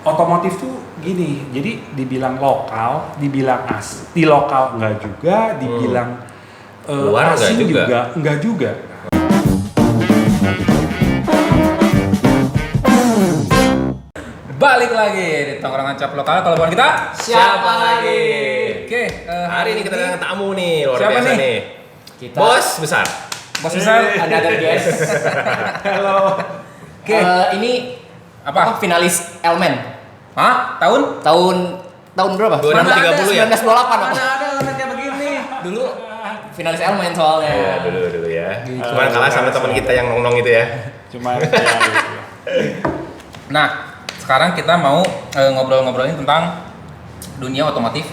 otomotif tuh gini, jadi dibilang lokal, dibilang di lokal enggak juga, dibilang luar asing enggak juga. Balik lagi di tongkrongan cap lokal. Kalau bukan kita Siapa lagi? Oke, Hari ini kita datang tamu nih, luar Siapa biasa nih? nih. Kita Bos besar. Bos besar. another guest. Halo. Oke. Ini Apa? finalis Elmen Hah? Tahun? tahun berapa? 2030 ya? 1928 apa? Mana ada orang kayak begini? Dulu finalis Elmen soalnya. Ya, dulu ya. Cuman kalah sama teman kita yang nong-nong itu ya. Cuma ya, gitu. Nah, sekarang kita mau ngobrol-ngobrolin tentang dunia otomotif.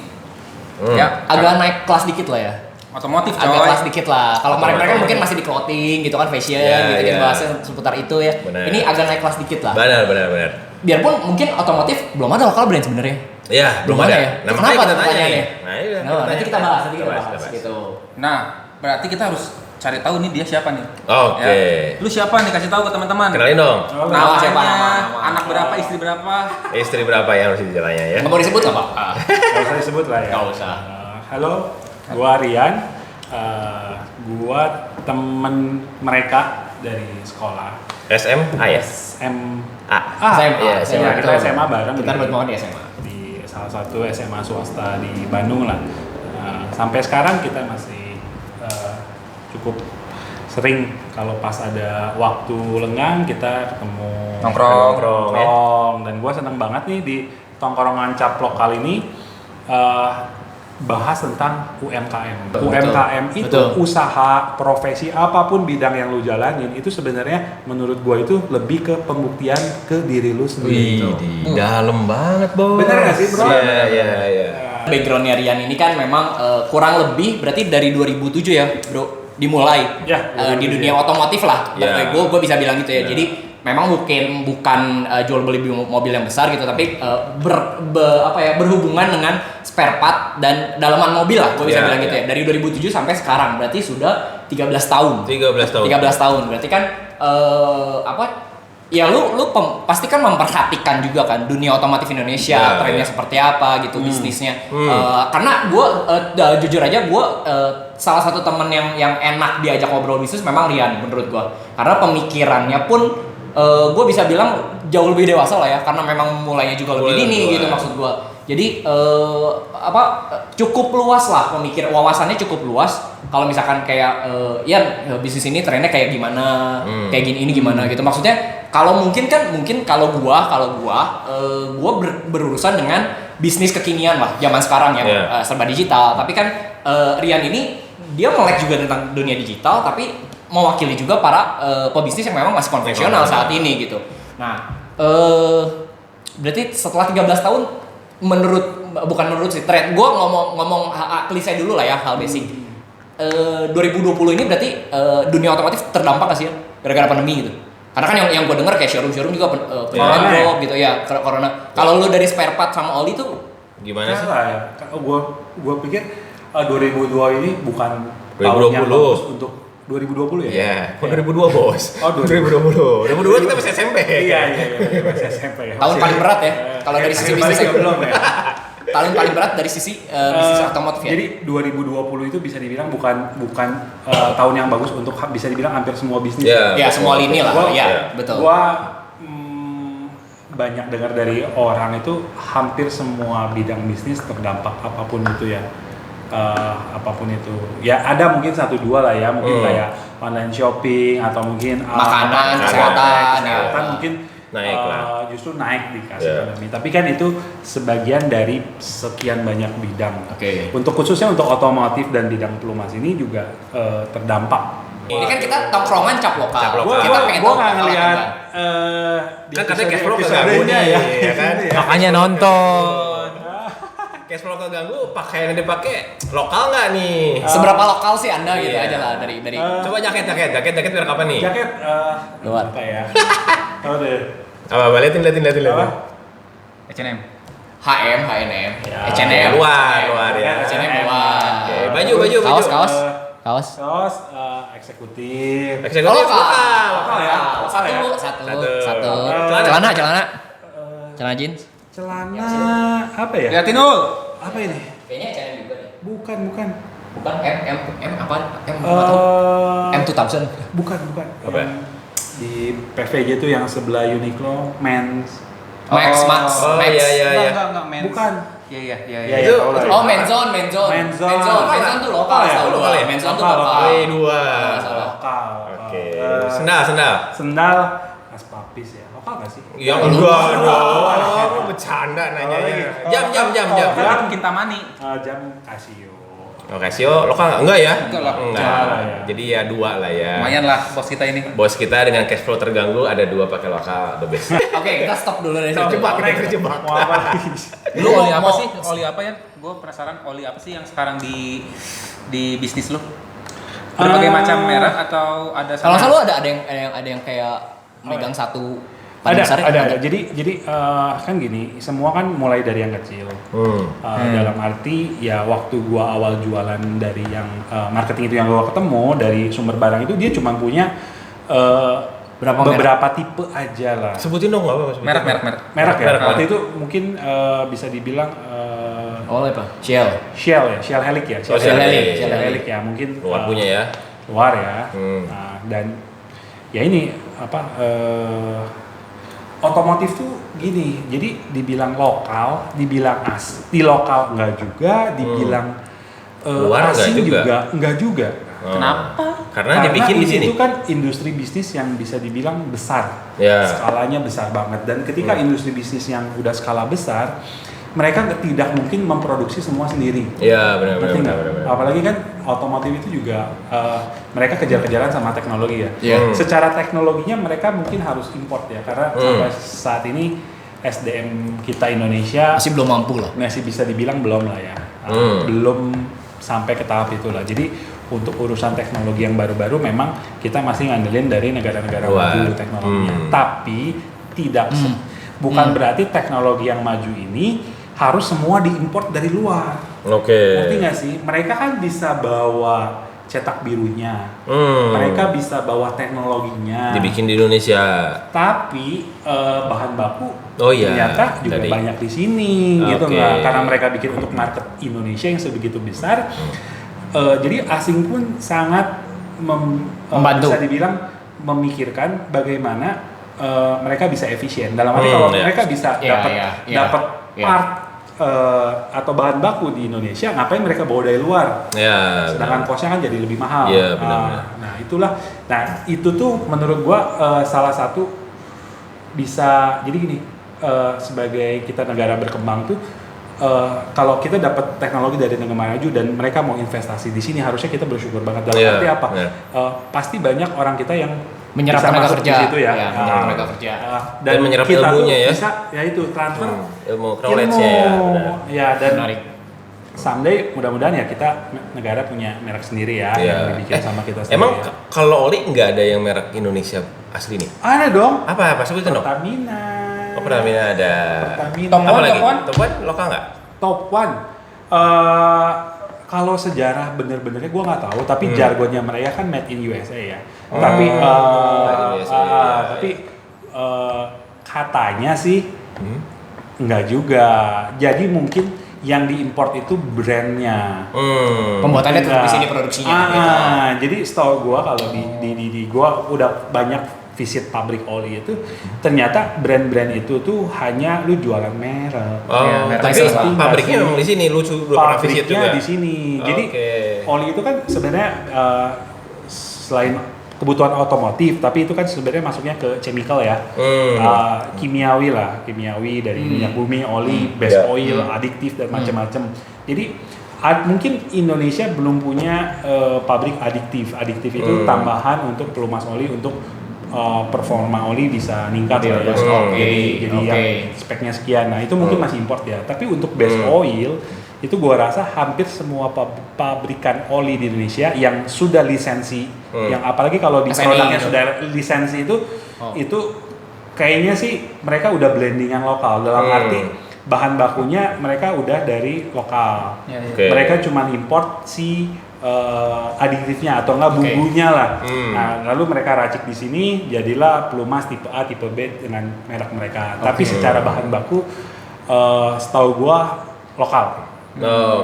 Ya, Agak naik kelas dikit lah ya. otomotif Agak coy. kelas dikit lah. Kalau kemarin Otomotif. mungkin masih di clothing gitu kan, fashion Ya, gitu ya. bahasnya seputar itu ya. Benar. Ini agak naik kelas dikit lah. Benar. Biarpun mungkin otomotif belum ada lokal brand sebenarnya. Ya, Belum ada. ada ya? Nah, Kenapa makanya kita tuh tanya pertanyaannya? nih. Nah, iya, Nanti kita bahas bahas. gitu. Nah, berarti kita harus cari tahu nih dia siapa nih. Oke. Ya. Lu siapa nih, kasih tahu ke teman-teman. Kenalin dong. Nama siapa? Namanya, Nama. anak berapa, istri berapa? Istri berapa yang harus ditanya ya? Nggak mau disebut nggak Pak? Nggak usah disebut lah ya. Nggak usah. Halo, gua Rian. Gua temen mereka dari sekolah. SMA ya? SMA. Iya, SMA. SMA. Kita SMA bareng. Kita buat mau di SMA. Di salah satu SMA swasta di Bandung lah. Sampai sekarang kita masih cukup sering kalau pas ada waktu lengang kita ketemu Nongkrong. Dan gue seneng banget nih di tongkrongan cap lokal ini bahas tentang UMKM. Betul. UMKM itu Betul. usaha, profesi apapun bidang yang lu jalanin itu sebenarnya menurut gue itu lebih ke pembuktian ke diri lu sendiri. Wih, dalam banget, Bos. Bener nggak sih, Bro? Iya. Backgroundnya Rian ini kan memang kurang lebih berarti dari 2007 ya Bro dimulai Ya, di 2007. dunia otomotif lah. Ya. Gue bisa bilang gitu ya. Ya. Jadi memang bukan jual beli mobil yang besar gitu, tapi berhubungan dengan spare part dan dalaman mobil lah. Gue bisa Ya, bilang gitu ya. Dari 2007 sampai sekarang berarti sudah 13 tahun. 13 tahun. 13 tahun. Berarti kan ya lu pasti kan memperhatikan juga kan dunia otomotif Indonesia, Ya, trennya ya. seperti apa gitu, bisnisnya. Karena gue jujur aja gue salah satu temen yang enak diajak ngobrol bisnis memang Rian menurut gue, karena pemikirannya pun gue bisa bilang jauh lebih dewasa lah ya, karena memang mulainya juga lebih dini gitu maksud gue. Jadi cukup luas lah wawasannya cukup luas. Kalau misalkan kayak bisnis ini trennya kayak gimana, kayak gini ini gimana gitu. Maksudnya kalau mungkin kalau gua berurusan dengan bisnis kekinian lah zaman sekarang ya, serba digital. Tapi kan Rian ini dia melek juga tentang dunia digital, tapi mewakili juga para pebisnis yang memang masih konvensional saat ini gitu. Nah, berarti setelah 13 tahun bukan menurut sih tren. Gua ngomong klise dulu lah ya, hal basic. 2020 ini berarti dunia otomotif terdampak gak sih ya gara-gara pandemi gitu? Karena kan yang gue denger kayak showroom juga corona gitu ya, corona. Kalau lu dari spare part sama oli tuh Gimana sih? Ya. Gua pikir 2002 ini bukan 2020. tahun yang bagus untuk 2020 ya? Iya. 2002, Bos. Oh, 2020. 2002 kita masih SMP. Iya, masih SMP ya. tahun paling berat ya kalau dari sisi bisnis ya. belum ya. Tahun paling berat dari sisi bisnis otomotif ya. Jadi 2020 itu bisa dibilang bukan tahun yang bagus untuk bisa dibilang hampir semua bisnis. Iya. Ya semua lini lah, Gua- ya betul. Gua banyak dengar dari orang itu hampir semua bidang bisnis terdampak apapun itu ya. Apapun itu ya, ada mungkin 1-2 lah ya, mungkin kayak online shopping atau mungkin Makanan, kesehatan, mungkin naik lah. justru naik dikasih pandemi. Tapi kan itu sebagian dari sekian banyak bidang. Oke. Untuk khususnya untuk otomotif dan bidang pelumas ini juga terdampak. Ini kan kita tongkrongan cap lokal. Cap lokal. Kita pengen Gua tahu nggak lokal ngeliat juga. Kan katanya cash flow episodenya keganggu nih, ya kan? Makanya nonton. Cash flow keganggu, pakaian yang dipakai lokal nggak nih? Seberapa lokal sih Anda gitu Iya. aja lah dari Coba jaket biar kapan nih? Jaket Luar. apa ya? Oh deh. Apa? Liatin. Apa? H&M. H&M, H&M, Ya. H&M, Luar ya. H&M luar. Oke, baju. Kaos. Kaos eksekutif. Eksekutif Oh, lokal. lokal. Lokal ya? Lokal ya? Satu. Satu. Celana jeans. Celana apa ya? Liatin Ul. Apa ini? Kayaknya H&M juga deh. Bukan. Bukan M apa? M Eh, M2000. bukan. Apa? Di PVJ itu yang sebelah Uniqlo, Men's. Max. Oh, Max. iya. Enggak, men. Bukan. Iya. Ya, Itu- tahu lah. Oh, Menzon. Menzon. Menzon tuh lokal Lokal ya? tahu Lokal ya? Menzon tuh Lokal. lokal. dua. Nggak salah. Lokal. Oke. Eh, Sendal. Aspapis ya. Lokal nggak sih? Ya Oh, enggak lokal. dong. Bercanda nanyanya. Jam. Jam Kintamani. Jam Casio. Oh, Casio lokal enggak ya? Enggak lah. Enggak. Enggak ya. Jadi ya 2 lah ya. Lumayan lah bos kita ini. Bos kita dengan cash flow terganggu ada 2 pakai lokal, the best. Oke, kita stop dulu dari situ. Terjebak, kita terjebak. Mau apa lagi? Lu oli apa mau- sih? Oli apa ya? Gue penasaran oli apa sih yang sekarang di bisnis lu? Berbagai macam merek atau ada Kalau selalu ada yang kayak megang satu paling Ada, besar ya? ada. Jadi kan gini, semua kan mulai dari yang kecil. Dalam arti ya waktu gua awal jualan dari yang marketing itu yang gua ketemu dari sumber barang itu dia cuma punya beberapa tipe aja lah. Sebutin dong enggak apa-apa. merek. Merek ya. Merek. Waktu itu mungkin bisa dibilang Oh, apa? Shell. Shell ya, Shell Helix ya. Oh, Shell Helix. Shell Helix ya, mungkin Luar punya ya. luar ya. Hmm. Nah, dan ya ini apa otomotif tuh gini, jadi dibilang lokal, dibilang di lokal enggak juga, dibilang Luar asing enggak juga. enggak juga. Kenapa? Karena dibikin di sini. itu kan industri bisnis yang bisa dibilang besar, Ya. skalanya besar banget. Dan ketika industri bisnis yang udah skala besar, mereka tidak mungkin memproduksi semua sendiri. Iya, benar. Ngerti nggak? Apalagi kan otomotif itu juga mereka kejar-kejaran sama teknologi ya. Iya. Secara teknologinya mereka mungkin harus import ya, karena sampai saat ini SDM kita Indonesia Masih belum mampu lah. masih bisa dibilang belum lah ya. Belum sampai ke tahap itulah. Jadi untuk urusan teknologi yang baru-baru memang kita masih ngandelin dari negara-negara Luar. maju teknologinya. Tapi tidak bukan berarti teknologi yang maju ini harus semua diimport dari luar. Oke. Ngerti nggak sih? Mereka kan bisa bawa cetak birunya, mereka bisa bawa teknologinya, Dibikin di Indonesia. tapi bahan baku Oh iya, ternyata juga dari- banyak di sini, gitu Oke. nggak? Karena mereka bikin untuk market Indonesia yang sebegitu besar, jadi asing pun sangat Membantu. bisa dibilang memikirkan bagaimana mereka bisa efisien. Dalam arti kalau iya. mereka bisa dapat Iya. part atau bahan baku di Indonesia, ngapain mereka bawa dari luar? Ya. Sedangkan kosnya kan jadi lebih mahal. Iya, benar-benar. Nah itulah, itu tuh menurut gua salah satu bisa jadi gini, sebagai kita negara berkembang tuh kalau kita dapat teknologi dari negara maju dan mereka mau investasi di sini, harusnya kita bersyukur banget. Dalam Iya, arti apa? benar. Pasti banyak orang kita yang Menyerap bisa tenaga masuk kerja. di situ ya. Iya, menyerap tenaga kerja. Dan menyerap kita ilmunya tuh ya. bisa ya itu transfer Ilmu knowledge-nya ya. benar. ya, dan Menarik. someday mudah-mudahan ya kita negara punya merek sendiri ya Iya. yang dibikin sama kita sendiri. Emang ya. kalau oli nggak ada yang merek Indonesia asli nih? Ada dong. Apa sebutin dong? Pertamina. Oh, Pertamina ada. Pertamina. Top Apa One, lagi? Top One? Top One lokal nggak? Top One. Kalau sejarah bener-benernya gue nggak tahu, tapi jargonnya mereka kan made in USA ya. Tapi Made in USA, ya. tapi katanya sih nggak juga. Jadi mungkin yang diimport itu brandnya. Pembuatannya tetap di Enggak. sini produksinya. gitu. Jadi setahu gua kalau di gua udah banyak visit pabrik oli itu, ternyata brand-brand itu tuh hanya lu jualan merek. Oh, Iya, merek tapi license lah. pabriknya memang di sini. Lu udah pernah visit juga. Pabriknya di sini. Jadi Oke. oli itu kan sebenarnya selain kebutuhan otomotif, tapi itu kan sebenarnya masuknya ke chemical ya, kimiawi dari minyak bumi, oli, base Ya. oil, adiktif dan macam-macam. Jadi mungkin Indonesia belum punya pabrik adiktif. Adiktif itu tambahan untuk pelumas oli untuk performa oli bisa meningkat ya. Oke, Jadi oke. yang speknya sekian. Nah itu mungkin masih import ya. Tapi untuk base oil itu gua rasa hampir semua pabrikan oli di Indonesia yang sudah lisensi, yang apalagi kalau di SNI produknya gitu. sudah lisensi itu kayaknya sih mereka udah blendingan lokal. Dalam arti bahan bakunya mereka udah dari lokal. Oke. Mereka cuma import si aditifnya atau enggak bumbunya lah. Nah, lalu mereka racik di sini, jadilah pelumas tipe A, tipe B dengan merek mereka. Tapi secara bahan baku setahu gua lokal.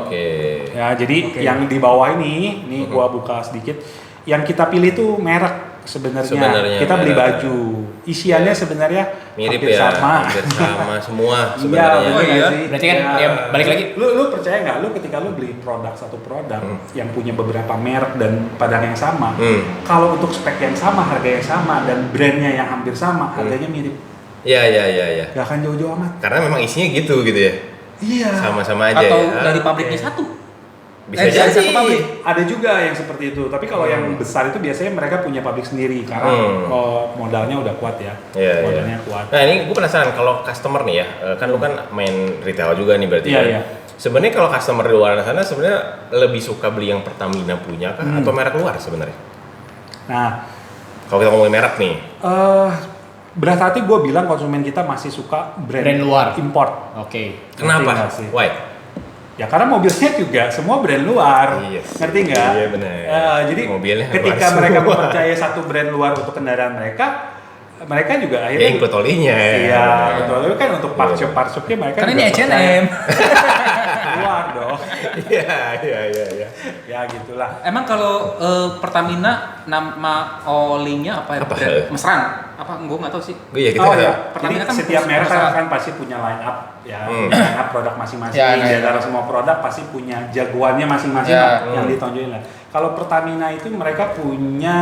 Oke. Ya, jadi yang di bawah ini gua buka sedikit. Yang kita pilih tuh merek sebenarnya. Kita beli baju. Isiannya sebenarnya mirip hampir ya, sama. hampir sama semua Iya, sebenarnya. bener nggak sih? Berarti kan ya balik lagi. Lu percaya nggak? Lu ketika lu beli satu produk yang punya beberapa merek dan padang yang sama, kalau untuk spek yang sama, harga yang sama dan brandnya yang hampir sama, harganya mirip. Iya. Gak akan jauh-jauh amat. Karena memang isinya gitu ya. Iya. Sama-sama aja Atau ya. dari pabriknya satu. Bisa dari jadi. satu pabrik. Ada juga yang seperti itu. Tapi kalau yang besar itu biasanya mereka punya pabrik sendiri karena modalnya udah kuat ya. Iya, Modalnya kuat. Nah ini gue penasaran kalau customer nih ya, kan lu kan main retail juga nih berarti Iya, kan. iya. Sebenarnya kalau customer di luar sana sebenarnya lebih suka beli yang Pertamina punya kah atau merek luar sebenarnya? Nah, Kalau kita ngomongin merek nih, berat hati gue bilang konsumen kita masih suka brand luar. import. Oke. kenapa? nggak sih? Why? Ya karena mobilnya juga semua brand luar, Iya sih. ngerti nggak? Iya, benar. Jadi Mobilnya ketika luar mereka semua. mempercayai satu brand luar untuk kendaraan mereka juga Ya akhirnya include olinya. Iya, betul. Tapi kan untuk part-shopnya mereka Karena juga ini H&M. percaya luar dong. Iya. Ya gitulah. Emang kalau Pertamina nama olinya apa ya? Apa? Mesran? Apa? Gue nggak tahu sih. Gue ya kita Oh nggak ya, tahu. Pertamina jadi kan setiap khusus merek masalah. kan pasti punya line up ya, line up produk masing-masing. Ya, Di ya. antara semua produk pasti punya jagoannya masing-masing Ya, lah, yang ditonjolin lah. Kalau Pertamina itu mereka punya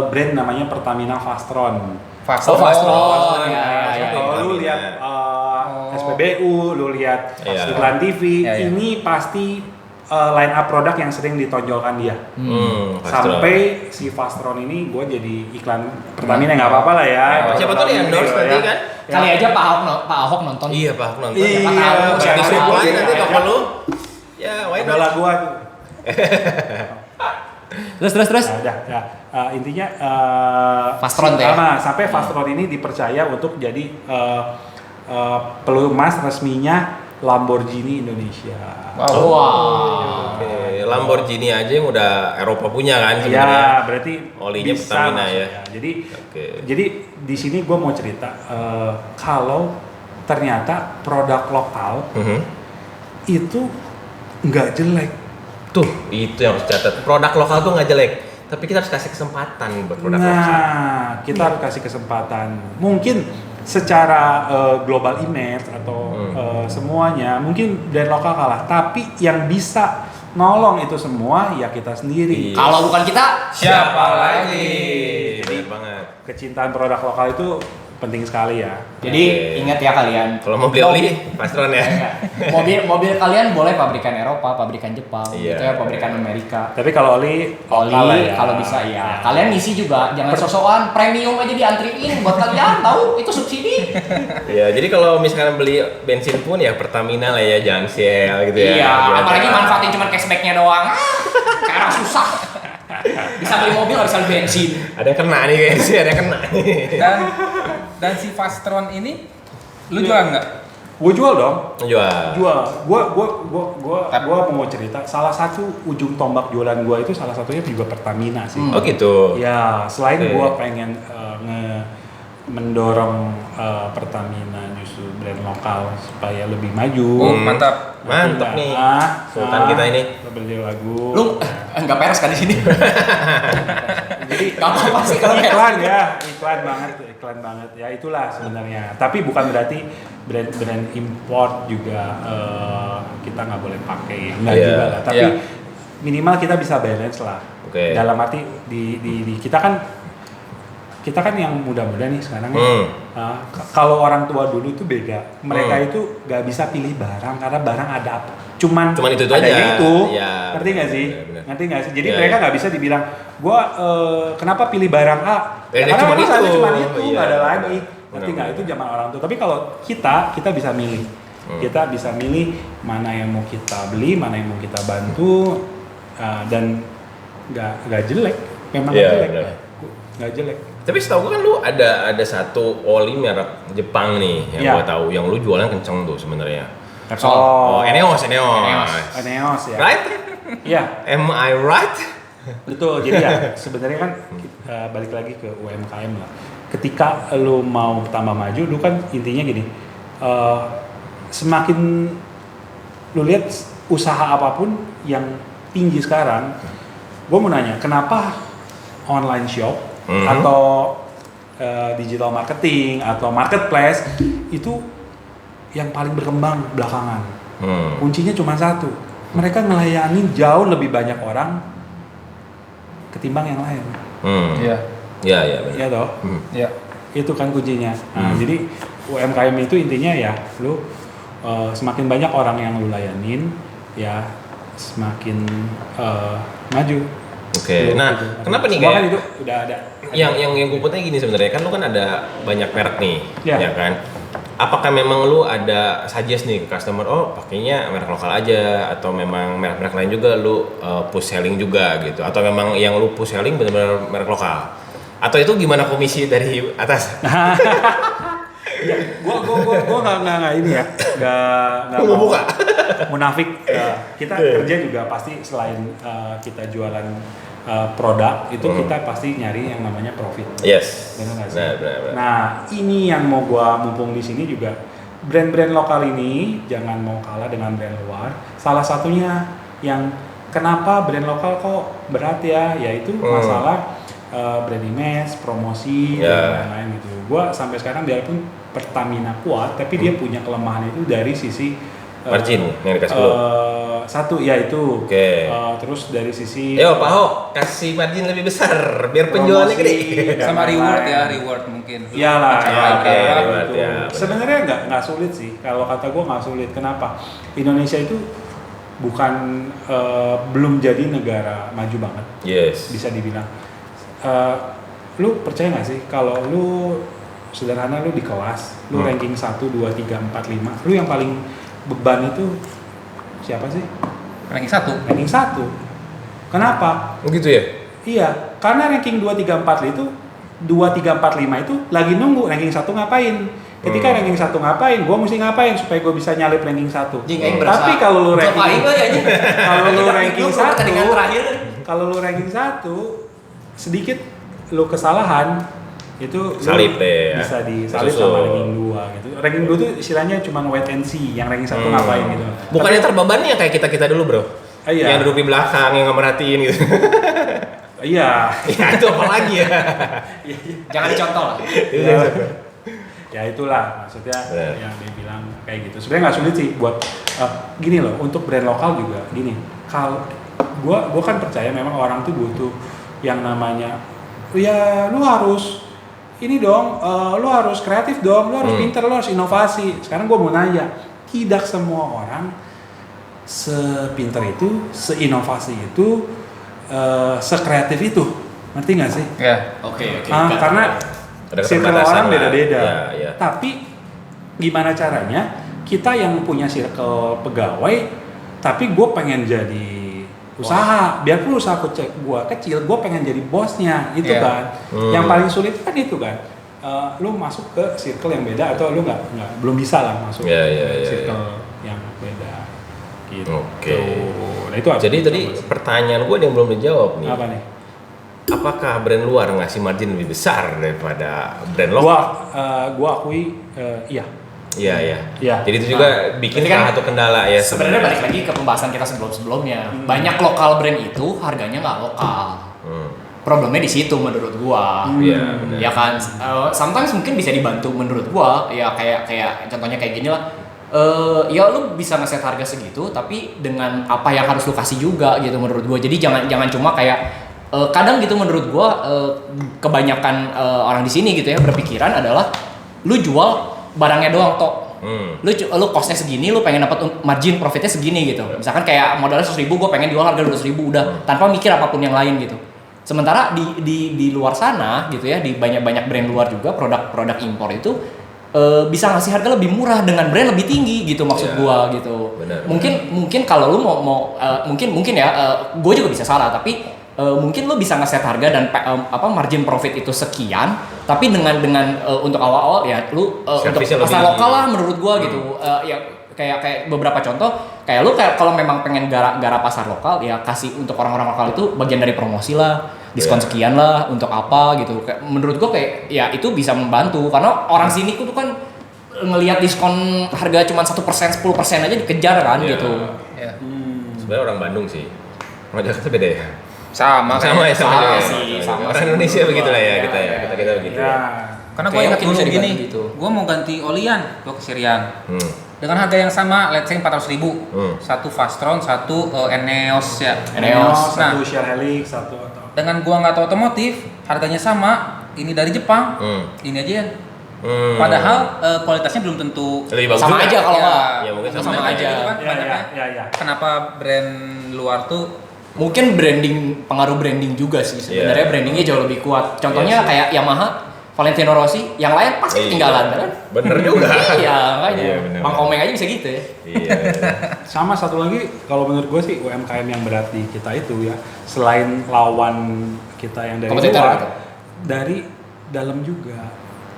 brand namanya Pertamina Fastron. Fastron. Fastron. Ya, ya, kalau lu Pertamina. lihat SPBU, lu lihat Iya. iklan TV, Ya, ya. ini pasti line up produk yang sering ditonjolkan dia. Fastron. Sampai si Fastron ini gue jadi iklan Pertamina nggak apa-apa lah ya. Siapa tuh di endorse Gitu nanti kan? Kali aja Pak Ahok nonton. Iya Pak nonton. Iya, Siapa tahu, siapa siapa Distribusi tahu. tahu. nanti Iya. toko lu. Ya, why Ada not? lagu tuh. Terus. Nah, udah, ya. Intinya Fastron tuh ya? sampai Fastron ini dipercaya untuk jadi pelumas resminya Lamborghini Indonesia. Wow. Oke, Lamborghini aja yang udah Eropa punya kan Ya, sebenarnya. berarti Olinya bisa Pertamina masuk ya. Jadi, Oke. jadi di sini gue mau cerita kalau ternyata produk lokal itu nggak jelek. Tuh, itu yang harus catat. Produk lokal tuh nggak jelek, tapi kita harus kasih kesempatan buat produk lokal. Nah, kita harus kasih kesempatan. Mungkin secara global image atau semuanya, mungkin brand lokal kalah. Tapi yang bisa nolong itu semua ya kita sendiri. Iya. Kalau bukan kita, Siapa lagi? Bener banget. Kecintaan produk lokal itu penting sekali ya. jadi Oke. ingat ya kalian. Kalau mau beli oli, Fastron ya. Mobil kalian boleh pabrikan Eropa, pabrikan Jepang, Iya. gitu ya, pabrikan Amerika. Tapi kalau oli lokal lah ya. Kalau bisa ya. Kalian ngisi juga, jangan sosokan premium aja diantriin buat kalian, tahu itu subsidi. Ya, jadi kalau misalkan beli bensin pun ya Pertamina lah ya, jangan Shell gitu ya. Iya, Biar- apalagi manfaatin cuma cashbacknya doang. Kayak orang susah. Bisa beli mobil nggak bisa beli bensin. Ada yang kena nih guys, ada yang kena nih. Dan si Fastron ini lu jual nggak? Gue jual dong. Jual. Gua mau cerita. Salah satu ujung tombak jualan gua itu salah satunya juga Pertamina sih. Oh gitu. Ya, selain Oke. gua pengen mendorong Pertamina justru brand lokal supaya lebih maju. Oh, mantap. Mantap nih. Sultan kita ini. Beli lagu. Lu nggak peres kan di sini? Jadi Nggak apa-apa sih kalau peres. iklan banget ya, itulah sebenarnya. Tapi bukan berarti brand import juga kita nggak boleh pakai, nggak Iya. juga lah. Tapi Iya. minimal kita bisa balance lah. Oke. Dalam arti di kita kan yang muda-muda nih sekarang ya. Kalau orang tua dulu tuh beda. Mereka itu nggak bisa pilih barang karena barang ada apa. Cuman itu ada aja. itu. Iya. Ngerti nggak sih? Benar-benar. Ngerti nggak sih? Jadi Iya, mereka iya. nggak bisa dibilang, gua kenapa pilih barang A? Ya, karena cuman memang itu. ada cuman itu, Iya. nggak ada lagi. Ngerti Benar-benar. nggak? Itu zaman orang tua. Tapi kalau kita bisa milih. Kita bisa milih mana yang mau kita beli, mana yang mau kita bantu, dan nggak jelek. Memang nggak Iya, jelek. benar. Nggak jelek. Tapi setahu gue kan lu ada satu oli merek Jepang nih yang Iya. gua tahu, yang lu jualan kenceng tuh sebenarnya. Repsol. Oh, Eneos. Eneos ya. Right? Iya, Am I right? betul. Jadi ya sebenarnya kan balik lagi ke UMKM lah. Ketika lu mau tambah maju, lu kan intinya gini, semakin lu lihat usaha apapun yang tinggi sekarang, gue mau nanya, kenapa online shop atau digital marketing atau marketplace itu yang paling berkembang belakangan? Kuncinya cuma satu, mereka melayani jauh lebih banyak orang ketimbang yang lain. Iya. Iya benar. Iya toh? Iya. Itu kan kuncinya. Nah, jadi UMKM itu intinya ya, lu semakin banyak orang yang lu layanin, ya semakin maju. Oke. Nah, kenapa nih semua kayak kan itu udah ada. yang gue putih gini sebenarnya, kan lu kan ada banyak merek nih, Ya. ya kan? Apakah memang lu ada suggest nih ke customer, oh pakainya merek lokal aja, atau memang merek-merek lain juga lu push selling juga gitu, atau memang yang lu push selling benar-benar merek lokal, atau itu gimana komisi dari atas? Ya, gua nggak ini ya, nggak Mau buka? munafik. Kita kerja juga pasti selain kita jualan produk itu kita pasti nyari yang namanya profit. Yes. Benar nggak sih? Benar. Nah, ini yang mau gua mumpung di sini juga, brand-brand lokal ini jangan mau kalah dengan brand luar. Salah satunya yang kenapa brand lokal kok berat ya, yaitu masalah brand image, promosi dan lain-lain gitu. Gua sampai sekarang biarpun Pertamina kuat, tapi dia punya kelemahan itu dari sisi margin yang dikasih lu. Satu yaitu Oke. terus dari sisi Yo Pak Ho, kasih margin lebih besar biar penjualannya promosi gede. dan Sama reward lain-lain. ya, reward mungkin. Iyalah, Mencapai ya, oke, berapa reward, gitu. ya. Sebenarnya nggak sulit sih. Kalau kata gue nggak sulit. Kenapa? Indonesia itu bukan belum jadi negara maju banget, Yes. bisa dibilang. Lu percaya nggak sih kalau lu sederhana, lu di kelas, lu ranking 1, 2, 3, 4, 5, lu yang paling beban itu siapa sih? Ranking 1. Ranking 1. Kenapa? Oh gitu ya? Iya, karena ranking 2, 3, 4 itu 2, 3, 4, 5 itu lagi nunggu ranking 1 ngapain. Ketika ranking 1 ngapain, gue mesti ngapain supaya gue bisa nyalip ranking 1. Tapi kalau lu ranking kalau lu ranking 1, kalau lu ranking 1 sedikit lu kesalahan itu Salib lu deh ya. bisa disalib Tersusul. sama ranking 2 gitu. Ranking 2 tuh istilahnya cuma wait and see, yang ranking 1 ngapain gitu. Bukan yang terbebani yang kayak kita dulu bro. Iya. Yang duduk di belakang yang nggak merhatiin gitu. Iya. Ya itu apa lagi ya? Jangan dicontoh lah. Ya itulah maksudnya Bener. yang dia bilang kayak gitu. Sebenarnya nggak sulit sih buat gini loh, untuk brand lokal juga gini. Kalau gua kan percaya memang orang tuh butuh yang namanya ya lu harus ini dong, lu harus kreatif dong, lu harus pinter, lu harus inovasi. Sekarang gua mau nanya, tidak semua orang sepinter itu, seinovasi itu, sekreatif itu, ngerti nggak sih? Ya. Oke. Karena Ada circle keterbatasan orang lah. beda-beda. Ya. Tapi gimana caranya kita yang punya circle pegawai, tapi gue pengen jadi usaha, biarpun usaha gue kecil, gue pengen jadi bosnya, itu Iya. kan. Yang paling sulit kan itu kan. Lu masuk ke circle yang beda atau lu nggak belum bisa lah masuk Iya, ke iya, iya, circle yang beda. Gitu. Oke. Nah, itu apa? Jadi tadi pertanyaan gue yang belum dijawab nih. apa nih? Apakah brand luar ngasih margin lebih besar daripada brand lokal? Gua akui iya. Iya. Iya. Jadi itu juga bikin berarti kan salah satu kendala ya Sebenarnya balik lagi ke pembahasan kita sebelum-sebelumnya. Banyak lokal brand itu harganya nggak lokal. Problemnya di situ menurut gua. Iya, benar. Ya kan, sometimes mungkin bisa dibantu menurut gua. Ya kayak contohnya kayak gini lah. Ya lu bisa ngeset harga segitu, tapi dengan apa yang harus lu kasih juga gitu menurut gua. Jadi jangan cuma kayak kadang gitu menurut gua kebanyakan orang di sini gitu ya berpikiran adalah lu jual barangnya doang tok. Lu costnya segini, lu pengen dapat margin profitnya segini gitu. Misalkan kayak modalnya 100.000, gue pengen jual harga 200.000 udah tanpa mikir apapun yang lain gitu. Sementara di luar sana gitu ya, di banyak brand luar juga produk impor itu bisa ngasih harga lebih murah dengan brand lebih tinggi gitu maksud gua gitu. Benar. Mungkin kalau lu mau mungkin ya gue juga bisa salah tapi mungkin lu bisa ngeset harga dan margin profit itu sekian tapi dengan untuk awal-awal ya lu untuk Servisnya pasar lebih- lokal lah menurut gua gitu. Ya kayak beberapa contoh kayak lu kalau memang pengen garap pasar lokal ya kasih untuk orang-orang lokal itu bagian dari promosi lah, diskon sekian lah untuk apa gitu. Kayak, menurut gua kayak ya itu bisa membantu karena orang sini tuh kan ngelihat diskon harga cuma 1%, 10% aja dikejar kan Iya. gitu. Ya. Sebenarnya orang Bandung sih. Orang Jakarta beda ya. Sama Sama ya, sama Sama juga ya. sih, sama Orang sih. Indonesia begitu lah ya, Iya, kita ya. iya, Kita begitu ya. Ya. Karena gue Kayaknya ingat mungkin dulu bisa gini, diganti gitu. gue mau ganti olian, gue ke Sirian dengan harga yang sama, let's say 400.000. Satu Fastron, satu Eneos ya. Eneos, Nah, satu share helix, satu atau dengan gua nggak tahu otomotif, harganya sama. Ini dari Jepang, ini aja ya. Padahal kualitasnya belum tentu Lebih bagus sama juga. aja kalau Ya, nggak. ya mungkin sama Sebenarnya aja. gitu kan, ya, banyaknya. ya. Kenapa brand luar tuh Mungkin pengaruh branding juga sih sebenarnya. Iya. Brandingnya jauh lebih kuat. Contohnya Iya sih. kayak Yamaha, Valentino Rossi, yang lain pasti Iya. ketinggalan kan? Bener juga. Iya, makanya. Iya, bener. Bang Komeng aja bisa gitu ya. Iya. Sama satu lagi, kalau menurut gue sih UMKM yang berat di kita itu ya, selain lawan kita yang dari Kompetitor luar, gitu. dari dalam juga.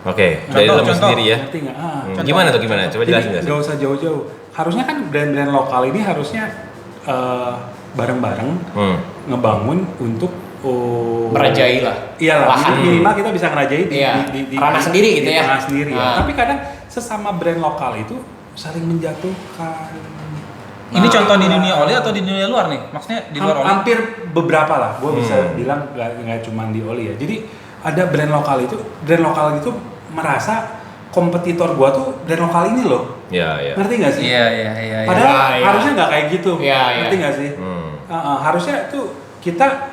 Oke, dari dalam Contoh. sendiri ya. Ngerti nggak? Gimana tuh gimana? Coba Jadi, jelasin. nggak usah jauh-jauh. Harusnya kan brand-brand lokal ini harusnya bareng-bareng ngebangun untuk Merajai lah. Iyalah, Lahan. minimal kita bisa ngerajai Iya, ranah sendiri gitu di ya. ranah sendiri ya. Nah. Tapi kadang sesama brand lokal itu saling menjatuhkan. ini contoh di dunia oli atau di dunia luar nih? Maksudnya di luar oli? Hampir beberapa lah, gue bisa bilang nggak cuma di oli ya. Jadi ada brand lokal itu merasa kompetitor gue tuh brand lokal ini loh. Iya, iya. Ngerti nggak sih? Iya. Padahal Iya. harusnya nggak kayak gitu. Iya, iya. Ngerti nggak sih? Harusnya tuh kita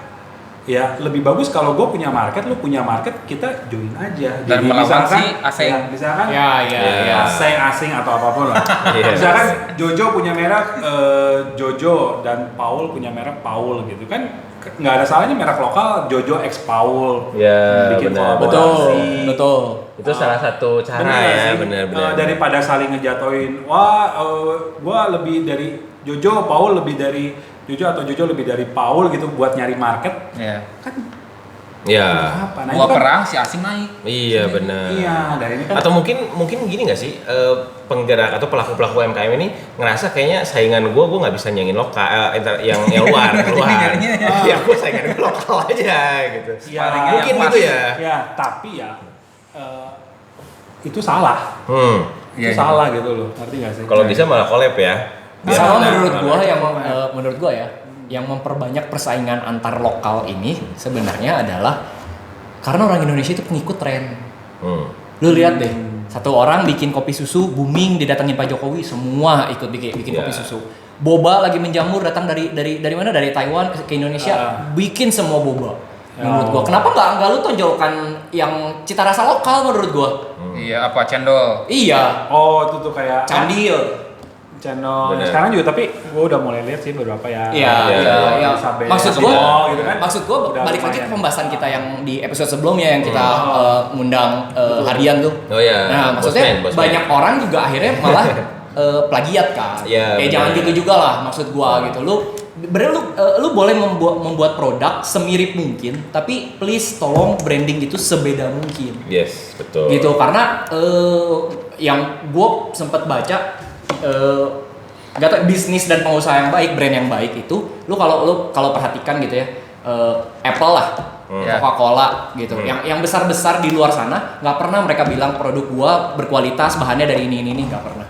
ya lebih bagus kalau gue punya market, lu punya market, kita join aja. Dan melawan si asing. ya, misalkan Iya, iya, Iya. iya. asing atau apapun lah. Iya. Misalkan Jojo punya merek Jojo dan Paul punya merek Paul gitu kan, nggak ada salahnya merek lokal Jojo X Paul Ya, bikin benar. kolaborasi. Betul. Itu salah satu cara Bener nggak ya, sih? benar-benar. Daripada saling ngejatoin, wah gua lebih dari Jojo, Paul lebih dari Jojo atau Jojo lebih dari Paul gitu buat nyari market Iya. kan Iya. apa? Nah, Gua itu kan- perang si asing naik. Iya, benar. Iya, dan ini kan Atau mungkin gini nggak sih, penggerak atau pelaku UMKM ini ngerasa kayaknya saingan gue nggak bisa nyanyiin lokal, yang luar. nyarinya ya. Ya gue saingan gue lokal aja gitu. ya, Mungkin yang gitu pas. ya. Ya, tapi ya itu salah. Iya, Itu salah gitu loh, ngerti nggak sih? Kalau bisa malah collab ya. Sama Biar- menurut gua yang Nah. menurut gua ya, yang memperbanyak persaingan antar lokal ini sebenarnya adalah karena orang Indonesia itu pengikut tren. Lu lihat deh, satu orang bikin kopi susu booming, didatengin Pak Jokowi, semua ikut bikin Iya. kopi susu. Boba lagi menjamur datang dari mana? Dari Taiwan ke Indonesia, bikin semua boba. Menurut gua, kenapa nggak lu tonjolkan yang cita rasa lokal menurut gua? Iya, apa cendol? Iya, Oh, itu tuh kayak Candil. channel Bener. sekarang juga, tapi gue udah mulai lihat sih beberapa ya. Iya, iya, iya. Elizabeth, Maksud Simo, gua, gitu kan. maksud gua Udah balik lagi ke lumayan. pembahasan kita yang di episode sebelumnya yang kita ngundang Harian tuh. Oh iya. Nah, maksudnya Bosman. banyak orang juga akhirnya malah plagiat kan. Iya, Jangan benar. gitu juga lah maksud gua gitu. Lu boleh membuat produk semirip mungkin, tapi please tolong branding itu sebeda mungkin. Yes, betul. Gitu karena yang gua sempet baca nggak tau, bisnis dan pengusaha yang baik, brand yang baik itu lu kalau perhatikan gitu ya, Apple lah, Coca-Cola gitu, yang besar-besar di luar sana nggak pernah mereka bilang produk gua berkualitas, bahannya dari ini nggak pernah.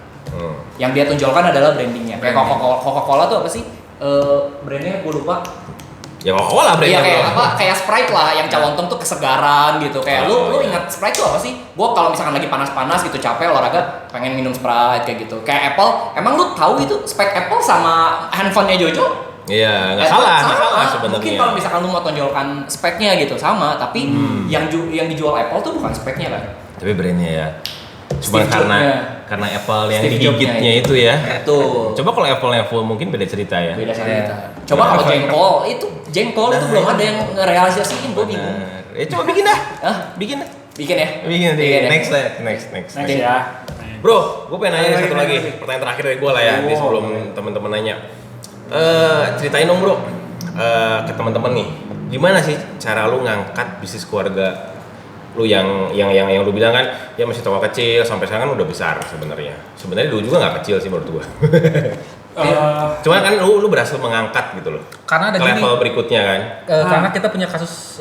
Yang dia tunjukkan adalah brandingnya. Kayak Coca-Cola tuh apa sih, brandnya gua lupa. Ya Coca-Cola Iya brandnya. kayak bro. apa, kayak Sprite lah, yang calontong tuh kesegaran gitu. Kayak lu ingat Sprite tuh apa sih? Gua kalau misalkan lagi panas-panas gitu, capek olahraga, pengen minum Sprite kayak gitu. Kayak Apple, emang lu tahu itu spek Apple sama handphonenya Jojo? Iya, nggak Apple salah sebenarnya. Mungkin kalau misalkan lu mau tonjolkan speknya gitu sama, tapi yang dijual Apple tuh bukan speknya kan. Tapi brandnya ya. Cuma Steve karena Apple yang Steve digigitnya Jobs-nya itu ya. Tuh. Coba kalau Apple yang full mungkin beda cerita ya. Beda cerita. Coba kalau jengkol itu belum ada yang ngerealisasiin, gue bingung. Benar. Ya coba bikin dah. Hah? Bikin dah. Bikin ya? Bikin nanti. ya? Next. Next ya. Bro, gue pengen nanya satu lagi. Lagi. Pertanyaan terakhir dari gue lah ya, nih sebelum teman-teman nanya. Ceritain dong bro, ke teman-teman nih, gimana sih cara lu ngangkat bisnis keluarga lu yang lu bilang kan, ya masih toko kecil sampai sekarang kan udah besar sebenarnya. Sebenarnya dulu juga nggak kecil sih menurut gue. Cuma kan lu berhasil mengangkat gitu loh. Karena ada ke gini. level berikutnya kan. Karena kita punya kasus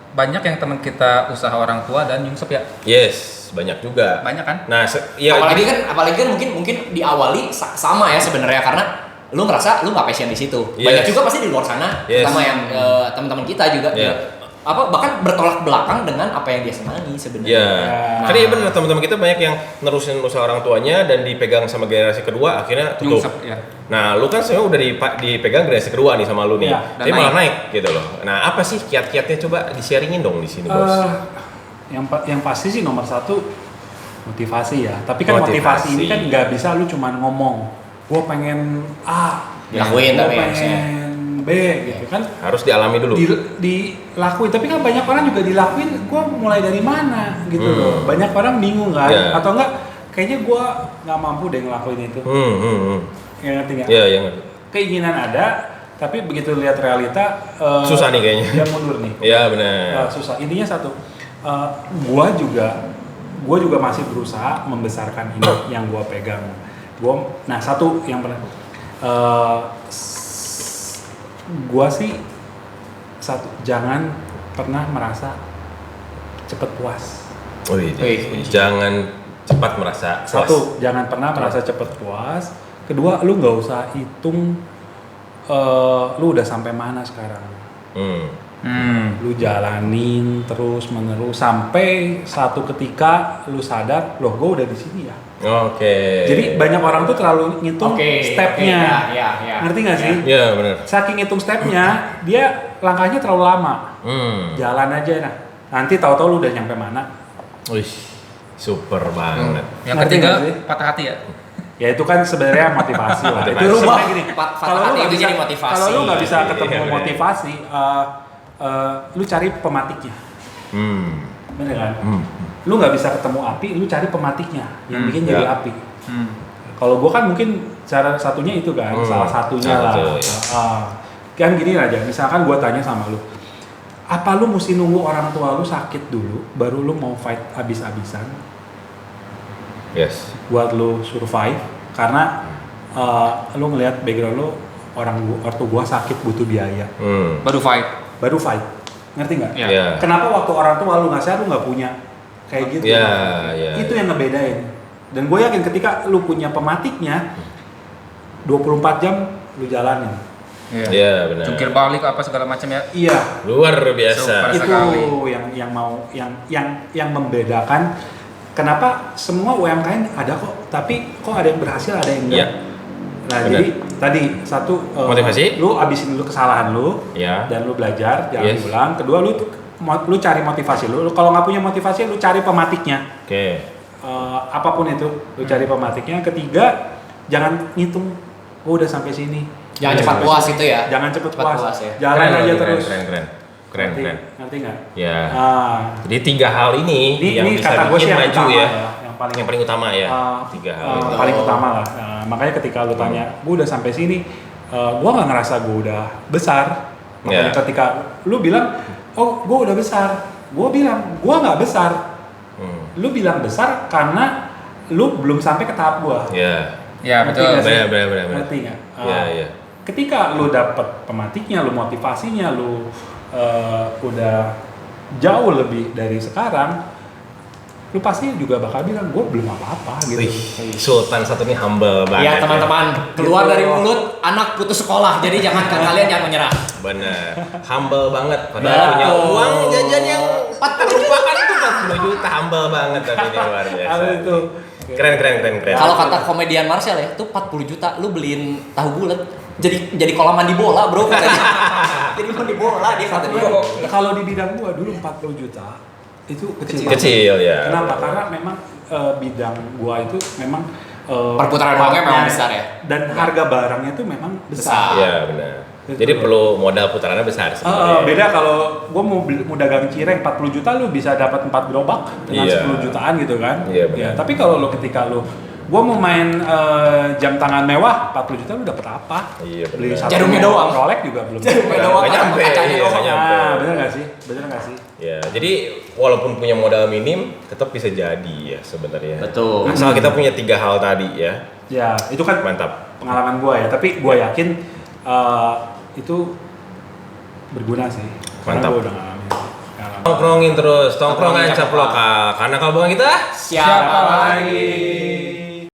banyak yang teman kita usaha orang tua dan nyungsep ya. Yes. banyak juga. Banyak kan? Nah, ya apalagi kan mungkin diawali sama ya sebenarnya karena lu ngerasa lu nggak passion di situ. Banyak juga pasti di luar sana, terutama yang teman-teman kita juga bahkan bertolak belakang dengan apa yang dia senangi sebenarnya. Iya. Karena iya benar teman-teman kita banyak yang nerusin usaha orang tuanya dan dipegang sama generasi kedua akhirnya tutup. Nyungsep, ya. Nah, lu kan sebenarnya udah dipegang generasi kedua nih sama lu nih. Tapi malah naik gitu loh. Nah, apa sih kiat-kiatnya coba di-sharingin dong di sini, Bos. Yang pasti sih nomor satu motivasi ya. Tapi kan motivasi ini kan nggak bisa lu cuman ngomong, gue pengen A, dilakuin gue tapi pengen B gitu kan. Harus dialami dulu. Dilakuin, tapi kan banyak orang juga dilakuin, gue mulai dari mana gitu loh. Banyak orang bingung kan, atau enggak kayaknya gue nggak mampu deh ngelakuin itu. Ya ngerti nggak? Iya, iya ngerti. Keinginan ada, tapi begitu lihat realita susah nih kayaknya. Dia mundur nih. Iya benar. Susah. Intinya satu, gue juga masih berusaha membesarkan ini yang gue pegang. Nah satu yang pernah gua sih jangan pernah merasa cepet puas. Jangan cepat merasa puas. Satu, jangan pernah merasa cepet puas. Kedua, lu nggak usah hitung lu udah sampai mana sekarang. Lu jalanin terus menerus sampai satu ketika lu sadar, loh gua udah di sini ya. Jadi banyak orang tuh terlalu ngitung stepnya, ngerti nggak sih? Iya benar. Saking ngitung stepnya, dia langkahnya terlalu lama. Jalan aja nah. Nanti tahu-tahu lu udah nyampe mana. Wih, super banget. Yang ketiga patah hati ya. Ya itu kan sebenarnya motivasi lah. Itu Rubah gini. patah hati itu jadi motivasi. Kalau lu nggak bisa ketemu motivasi, lu cari pematiknya. Bener kan? Lu nggak bisa ketemu api, lu cari pematiknya yang bikin jadi api. Kalau gua kan mungkin cara satunya itu kan, salah satunya lah. Kan gini aja, misalkan gua tanya sama lu, apa lu mesti nunggu orang tua lu sakit dulu, baru lu mau fight abis-abisan? Yes. Buat lu survive, karena lu ngelihat background lu ortu gua sakit butuh biaya. Baru fight. Ngerti nggak? Yeah. Kenapa waktu orang tua lu nggak sehat lu nggak punya kayak gitu? Itu yang ngebedain. Dan gue yakin ketika lu punya pematiknya 24 jam lu jalanin. Iya benar. Jungkir balik apa segala macam ya. Iya. Luar biasa. Itu yang membedakan kenapa semua UMKM ada kok, tapi kok ada yang berhasil ada yang enggak. Nah, bener. Jadi tadi satu motivasi, lu abisin dulu kesalahan lu, dan lu belajar, jangan diulang. Kedua, lu cari motivasi lu. Kalau nggak punya motivasi, lu cari pematiknya. Apapun itu, lu cari pematiknya. Ketiga, jangan ngitung, udah sampai sini. Jangan cepat puas itu ya. Jangan cepat puas ya. Jalan aja terus. Keren. Ngerti nggak? Ya. Jadi 3 hal ini yang bisa kata bikin maju ya. Yang paling utama ya. 3 hal itu. Paling utama lah. Makanya ketika lu tanya, gue udah sampai sini, gue nggak ngerasa gue udah besar. Makanya ketika lu bilang, oh gue udah besar, gue bilang gue nggak besar. Lu bilang besar karena lu belum sampai ke tahap gue. Ya betul. Benar. Ngerti nggak? Iya. Ketika lu dapet pematiknya, lu motivasinya, lu udah jauh lebih dari sekarang, lu pasti juga bakal bilang gue belum apa-apa gitu. Sultan satu ini humble banget. Ya teman-teman, keluar dari mulut anak putus sekolah, jadi kalian jangan menyerah. Bener, humble banget. Padahal punya uang jajan yang 40 juta kan itu 40 juta, humble banget tapi ini luar biasa. Itu keren. Kalau kata komedian Marcel ya, itu 40 juta lu beliin tahu bulat. Jadi kolam mandi bola, bro. Jadi mandi bola dia kata dia. Kalau di bidang gua dulu 40 juta itu kecil ya. Kenapa? Karena memang bidang gua itu memang perputaran uangnya memang besar ya. Dan harga barangnya itu memang besar. Iya benar. Jadi perlu modal putarannya besar sebenarnya. Beda kalau gua mau dagang cireng 40 juta lu bisa dapat 4 gerobak dengan 10 jutaan gitu kan. Iya benar. Tapi kalau lu ketika lu gua mau main jam tangan mewah 40 juta lu dapet apa? Iya benar. Beli satu jarumnya doang. Rolex juga belum. Jarumnya doang. Kacanya doang. Bener nggak sih? Ya, jadi walaupun punya modal minim, tetap bisa jadi ya sebenarnya. Betul. Asal kita punya 3 hal tadi ya. Ya, itu kan mantap. Pengalaman gua ya, tapi gua yakin itu berguna sih. Mantap. Karena gua udah ngalamin. Tongkrongin terus, tongkrongan cap lokal. Karena kalau bukan kita, Siapa lagi?